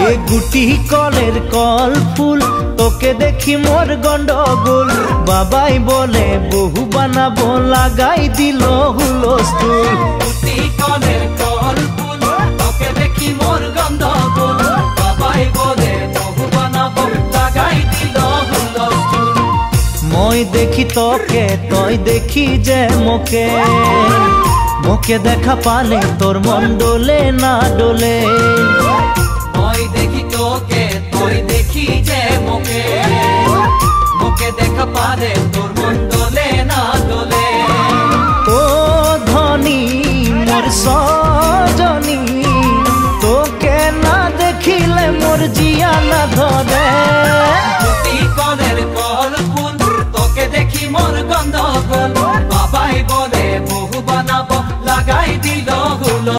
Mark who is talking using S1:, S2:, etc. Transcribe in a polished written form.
S1: এ গুটি কলের কল ফুল তোকে দেখি মোর গন্ডগোল বাবাই বলে বহু বানাবো লাগাই দিল হুলস্থুল
S2: গুটি কলের কল ফুল তোকে দেখি মোর গন্ডগোল বাবাই বলে বহু বানাবো লাগাই দিল হুলস্থুল
S1: মই দেখি তোকে তই দেখি যে মোকে মোকে দেখা পালে তোর মন ডোলে না ডোলে
S2: মই দেখি তোকে তুই দেখি যে মোকে মোকে দেখা পারে তোর মন দোলে না দোলে
S1: ও ধনী মোর সজনী তোকে না দেখিলে মোর জিয়া না ধরে
S2: গুটি কলের কল ফুল তোকে দেখি মোর গন্ধগোল বাবাই বলে বহু বানাবো লাগাই দিল